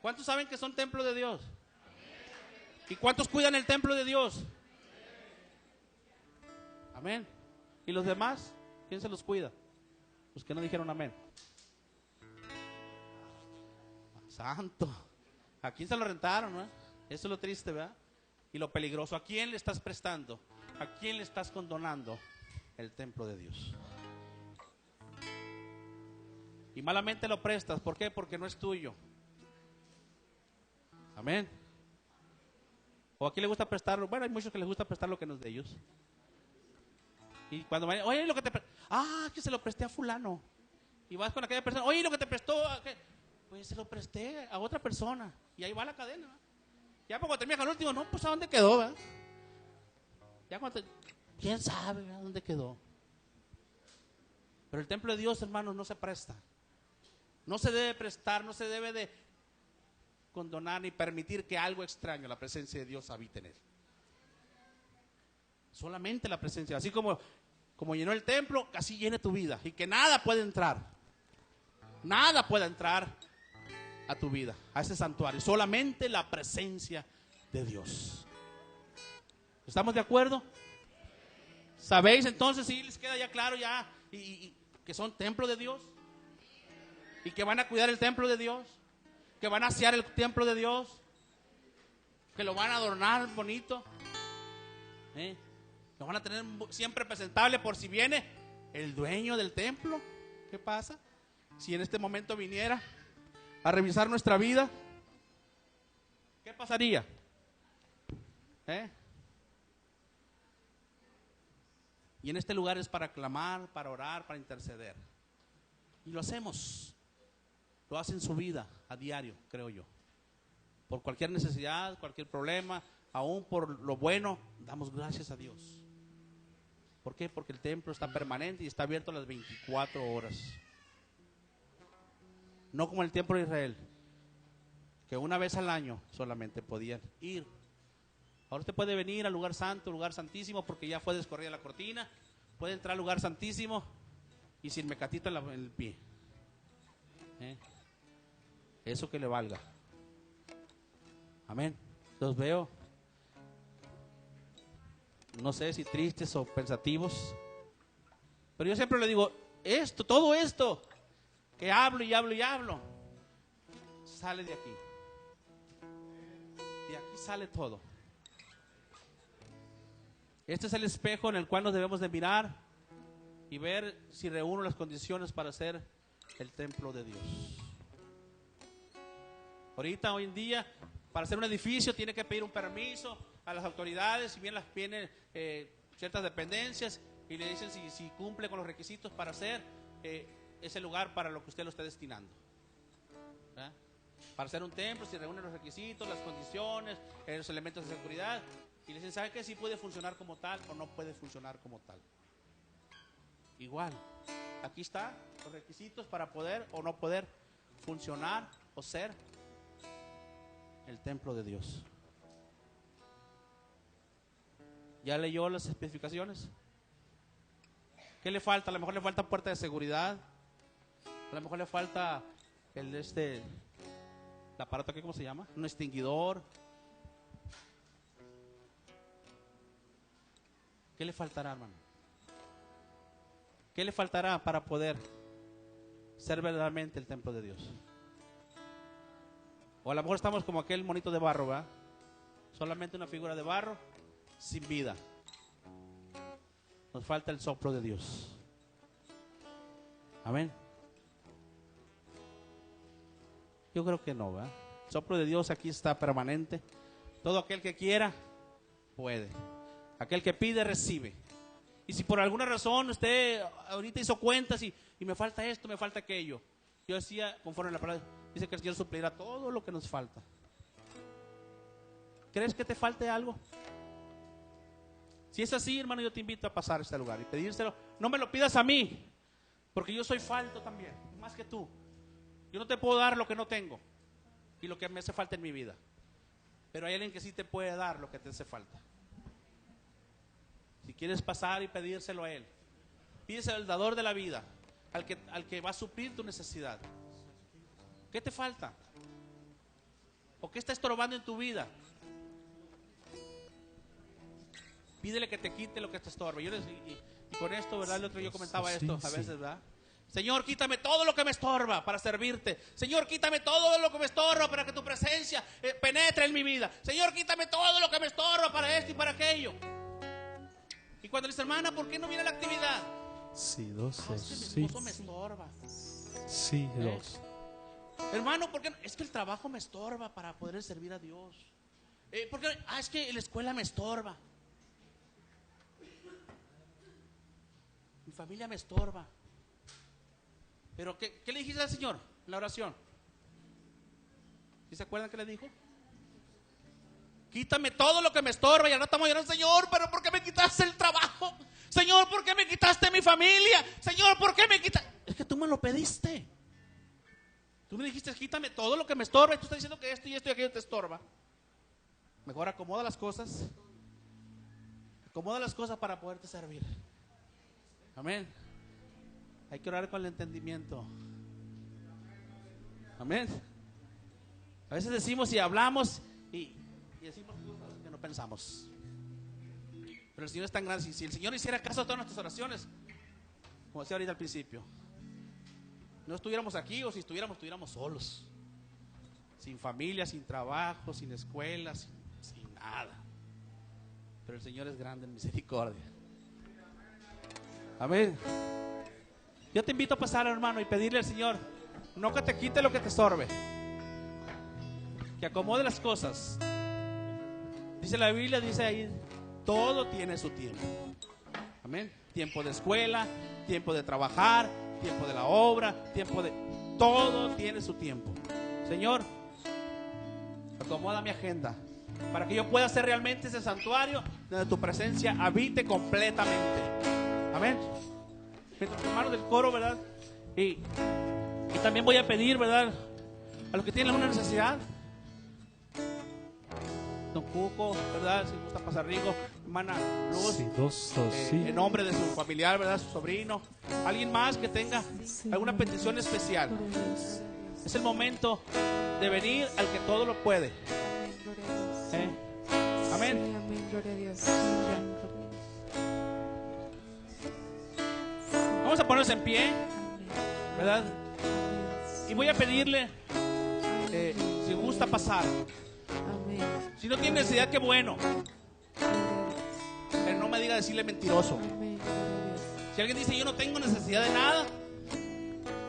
¿Cuántos saben que son templo de Dios? ¿Y cuántos cuidan el templo de Dios? Amén. ¿Y los demás? ¿Quién se los cuida? Los que no dijeron amén. Santo. ¿A quién se lo rentaron, no? Eso es lo triste, ¿verdad? Y lo peligroso. ¿A quién le estás prestando? ¿A quién le estás condonando el templo de Dios? Y malamente lo prestas. ¿Por qué? Porque no es tuyo. Amén. ¿O a quién le gusta prestarlo? Bueno, hay muchos que les gusta prestar lo que no es de ellos. Y cuando vayan, oye, lo que te prestó. Ah, que se lo presté a fulano. Y vas con aquella persona, oye, lo que te prestó. Pues se lo presté a otra persona. Y ahí va la cadena, ¿verdad? Ya cuando termina con el último, no, pues ¿a dónde quedó, verdad? Ya cuando ¿quién sabe, verdad, dónde quedó? Pero el templo de Dios, hermanos, no se presta. No se debe prestar, no se debe de condonar ni permitir que algo extraño, la presencia de Dios, habite en él. Solamente la presencia, así como llenó el templo, así llene tu vida. Y que nada puede entrar. Nada puede entrar a tu vida, a ese santuario. Solamente la presencia de Dios. ¿Estamos de acuerdo? ¿Sabéis entonces si les queda ya claro ya y que son templo de Dios? Y que van a cuidar el templo de Dios, que van a asear el templo de Dios, que lo van a adornar bonito, lo van a tener siempre presentable por si viene el dueño del templo. ¿Qué pasa? Si en este momento viniera a revisar nuestra vida, ¿qué pasaría? Y en este lugar es para clamar, para orar, para interceder. Y lo hacemos. Lo hace en su vida a diario, creo yo. Por cualquier necesidad, cualquier problema, aún por lo bueno, damos gracias a Dios. ¿Por qué? Porque el templo está permanente y está abierto las 24 horas. No como el templo de Israel, que una vez al año solamente podían ir. Ahora usted puede venir al lugar santo, lugar santísimo, porque ya fue descorrida la cortina. Puede entrar al lugar santísimo y sin mecatito en el pie. Eso que le valga. Amén. Los veo, no sé si tristes o pensativos, pero yo siempre le digo, todo esto que hablo y hablo y hablo, sale de aquí. De aquí sale todo. Este es el espejo en el cual nos debemos de mirar y ver si reúno las condiciones para ser el templo de Dios. Ahorita, hoy en día, para hacer un edificio tiene que pedir un permiso a las autoridades, si bien vienen ciertas dependencias y le dicen si cumple con los requisitos para hacer ese lugar para lo que usted lo está destinando. ¿Verdad? Para hacer un templo, si reúnen los requisitos, las condiciones, los elementos de seguridad, y le dicen, ¿sabe qué? Si puede funcionar como tal o no puede funcionar como tal. Igual, aquí están los requisitos para poder o no poder funcionar o ser el templo de Dios. ¿Ya leyó las especificaciones? ¿Qué le falta? A lo mejor le falta puerta de seguridad. A lo mejor le falta el aparato aquí, ¿cómo se llama? Un extinguidor. ¿Qué le faltará, hermano? ¿Qué le faltará para poder ser verdaderamente el templo de Dios? O a lo mejor estamos como aquel monito de barro, ¿verdad? Solamente una figura de barro sin vida. Nos falta el soplo de Dios. Amén. Yo creo que no, ¿verdad? El soplo de Dios aquí está permanente. Todo aquel que quiera puede. Aquel que pide recibe. Y si por alguna razón usted ahorita hizo cuentas y me falta esto, me falta aquello, yo decía, conforme a la palabra, dice que el Señor suplirá todo lo que nos falta. ¿Crees que te falte algo? Si es así, hermano, yo te invito a pasar a este lugar y pedírselo. No me lo pidas a mí, porque yo soy falto también, más que tú. Yo no te puedo dar lo que no tengo y lo que me hace falta en mi vida. Pero hay alguien que sí te puede dar lo que te hace falta. Si quieres pasar y pedírselo a Él, Pídeselo al dador de la vida, al que va a suplir tu necesidad. ¿Qué te falta? ¿O qué está estorbando en tu vida? Pídele que te quite lo que te estorba. Y con esto, ¿verdad? El otro yo comentaba esto a veces, ¿verdad? Señor, quítame todo lo que me estorba para servirte. Señor, quítame todo lo que me estorba para que tu presencia penetre en mi vida. Señor, quítame todo lo que me estorba para esto y para aquello. Y cuando le dice, hermana, ¿por qué no viene la actividad? Sí, dos, No, es que mi esposo me estorba. Sí, dos. Hermano, ¿por qué no? Es que el trabajo me estorba para poder servir a Dios. ¿Por qué? Es que la escuela me estorba. Mi familia me estorba. Pero ¿qué le dijiste al Señor en la oración? ¿Sí se acuerdan qué le dijo? Quítame todo lo que me estorba. Y ahora estamos llorando, Señor, pero ¿por qué me quitaste el trabajo? Señor, ¿por qué me quitaste mi familia? Señor, ¿por qué me quitaste? Es que tú me lo pediste. Tú me dijiste, quítame todo lo que me estorba. Y tú estás diciendo que esto y esto y aquello te estorba. Mejor acomoda las cosas. Acomoda las cosas para poderte servir. Amén. Hay que orar con el entendimiento. Amén. A veces decimos y hablamos y decimos cosas que no pensamos. Pero el Señor es tan grande. Si el Señor hiciera caso a todas nuestras oraciones, como decía ahorita al principio, no estuviéramos aquí, o si estuviéramos solos, sin familia, sin trabajo, sin escuela, sin nada. Pero el Señor es grande en misericordia. Amén. Yo te invito a pasar, hermano, y pedirle al Señor, no que te quite lo que te estorbe, que acomode las cosas. Dice la Biblia, dice ahí, todo tiene su tiempo. Amén. Tiempo de escuela, tiempo de trabajar, tiempo de la obra, todo tiene su tiempo. Señor, acomoda mi agenda para que yo pueda hacer realmente ese santuario donde tu presencia habite completamente. Amén. Nuestros hermanos del coro, ¿verdad? Y también voy a pedir, ¿verdad? A los que tienen una necesidad. Don Cuco, ¿verdad? Si gusta pasar rico. Hermana Luz. Sí, dos, sí. En nombre de su familiar, ¿verdad? Su sobrino. Alguien más que tenga alguna petición especial. Es el momento de venir al que todo lo puede. Amén. Gloria a Dios. Vamos a ponernos en pie, ¿verdad? Y voy a pedirle, si gusta pasar. Si no tiene necesidad, qué bueno. Pero no me diga decirle mentiroso. Si alguien dice yo no tengo necesidad de nada,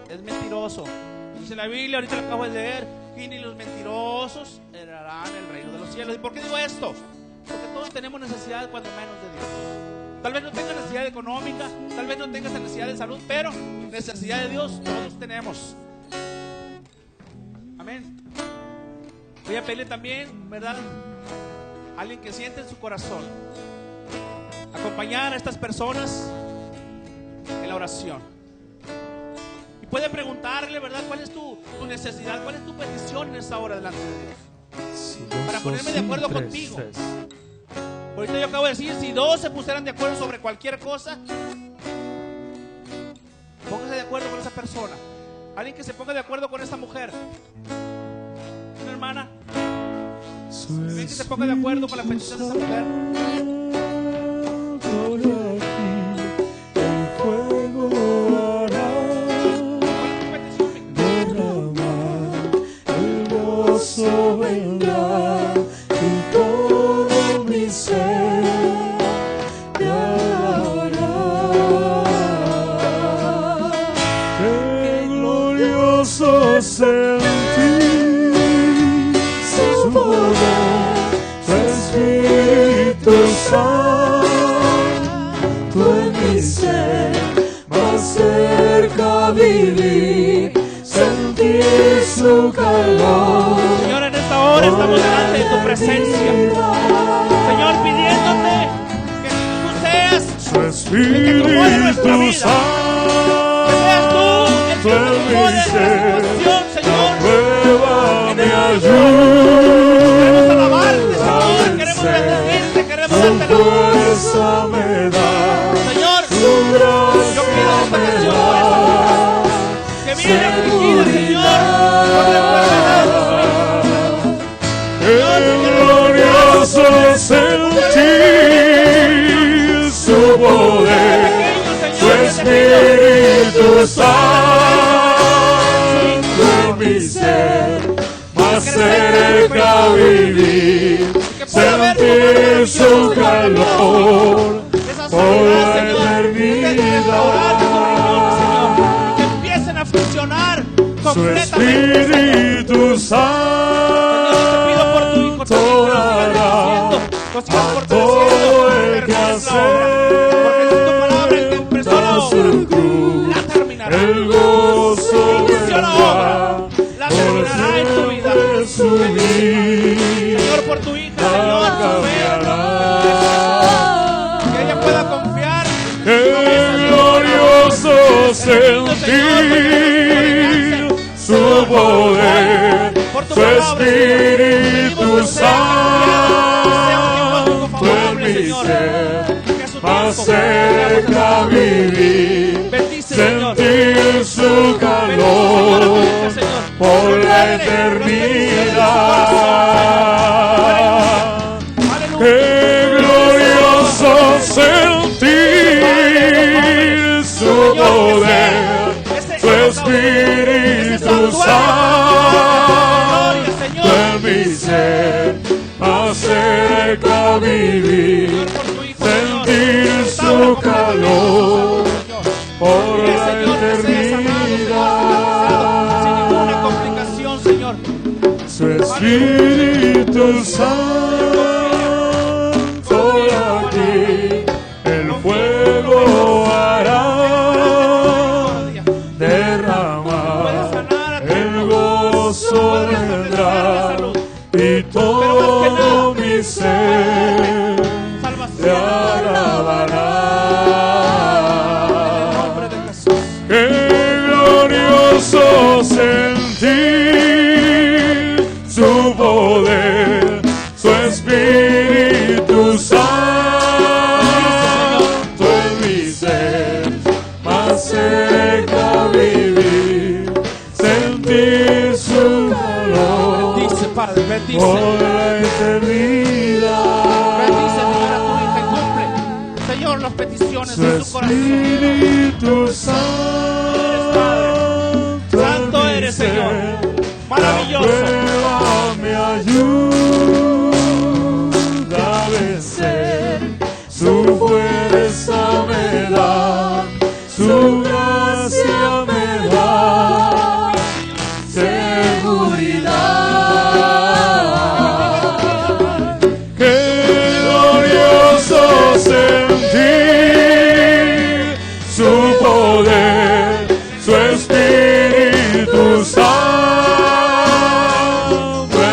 es mentiroso. Dice la Biblia, ahorita lo acabo de leer, y ni los mentirosos heredarán el reino de los cielos. ¿Y por qué digo esto? Porque todos tenemos necesidad cuando menos de Dios. Tal vez no tengas necesidad económica, tal vez no tengas necesidad de salud, pero necesidad de Dios todos tenemos. Amén. Voy a pedirle también, ¿verdad? A alguien que siente en su corazón acompañar a estas personas en la oración. Y puede preguntarle, ¿verdad? ¿Cuál es tu necesidad? ¿Cuál es tu petición en esta hora delante de Dios? Sí, Para ponerme de acuerdo contigo. Ahorita yo acabo de decir, si dos se pusieran de acuerdo sobre cualquier cosa, póngase de acuerdo con esa persona. Alguien que se ponga de acuerdo con esta mujer. Una hermana. Alguien que se ponga de acuerdo con la petición de esa mujer. Vendrá y todo mi ser te alabará. Qué glorioso sentir su poder, su Espíritu Santo en mi ser, más cerca vivir, sentir su calor. Señor, en esta hora estamos delante de tu presencia, Señor, pidiéndote que tú seas Su Espíritu Santo, que seas tú el que acomode esta situación, Señor. Pruébame, Queremos alabarte, Señor, queremos bendecirte, queremos darte la gloria. me da Señor, tu gracia. yo Santo en mi ser, más cerca vivir, sentir su calor por la eternidad. Que empiecen a funcionar Su completamente. Espíritu Santo hará a todo el que acepta su cruz. El gozo vendrá por siempre subir. Señor, por tu hija, Señor, que ella pueda confiar. Qué glorioso sentir su poder, su Espíritu Santo en mi ser, más cerca vivir, sentir su calor por la eternidad. Qué glorioso sentir su poder, su Espíritu Santo en mi ser, más cerca vivir, sentir su calor por la eternidad. Señor. Su Espíritu Santo aquí, el fuego hará derramar, el gozo vendrá y todo mi ser te alabará. Qué glorioso sentir su poder, su Espíritu Santo en mi ser, más cerca vivir, sentir su calor Bendice, Padre, bendice. por la eternidad. Bendice, Señor, a tu hija y cumple, Señor, las peticiones Su de su corazón. Espíritu Santo eres, Señor. Maravilloso. La prueba me ayuda a vencer, su fuerza me da, su gracia me da seguridad. Qué glorioso sentir su poder, su Espíritu Santo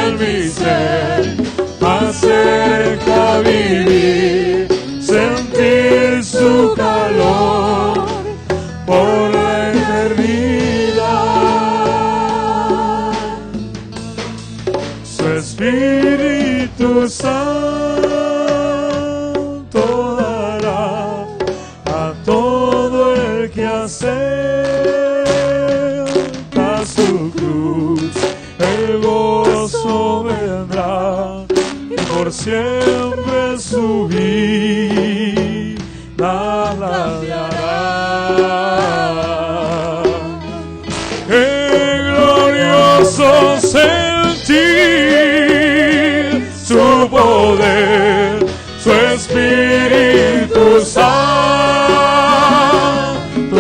en mi ser, más cerca vivir, sentir su calor por la eternidad. Su Espíritu Santo dará a todo el que acepta su cruz, el gozo vendrá y por siempre su vida ladeará. Qué glorioso sentir su poder, su Espíritu Santo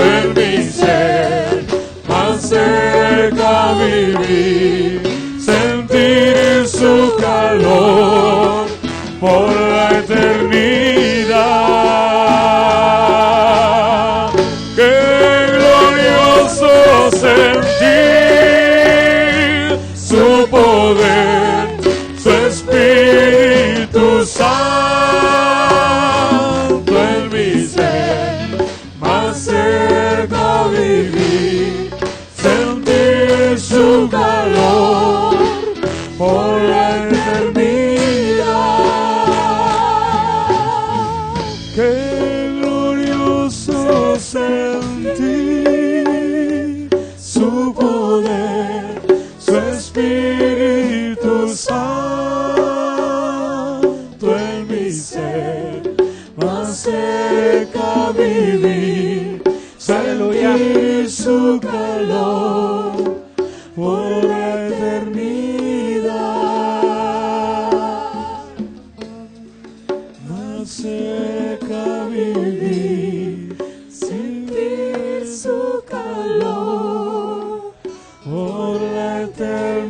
en mi ser, más cerca vivir, sentir su calor por la eternidad. Qué glorioso sentir su poder, su Espíritu Santo en mi ser, más cerca vivir, sentir su calor por la eternidad. Qué glorioso sentir su poder, su Espíritu Santo en mi ser, más cerca vivir, Aleluya. sentir su calor por la eternidad. Más cerca vivir, sentir su calor por la eternidad.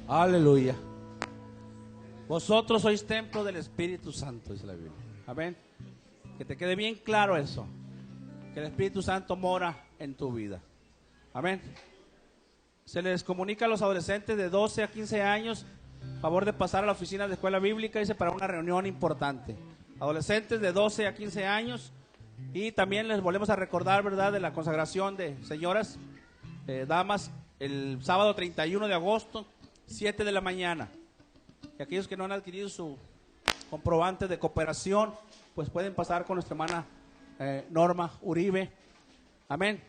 Aleluya. Vosotros sois templo del Espíritu Santo, dice la Biblia. Amén. Que te quede bien claro eso. Que el Espíritu Santo mora en tu vida. Amén. Se les comunica a los adolescentes de 12 a 15 años, favor de pasar a la oficina de escuela bíblica, dice, para una reunión importante. Adolescentes de 12 a 15 años. Y también les volvemos a recordar, ¿verdad?, de la consagración de señoras, damas, el sábado 31 de agosto, 7 de la mañana. Y aquellos que no han adquirido su comprobante de cooperación, pues pueden pasar con nuestra hermana Norma Uribe. Amén.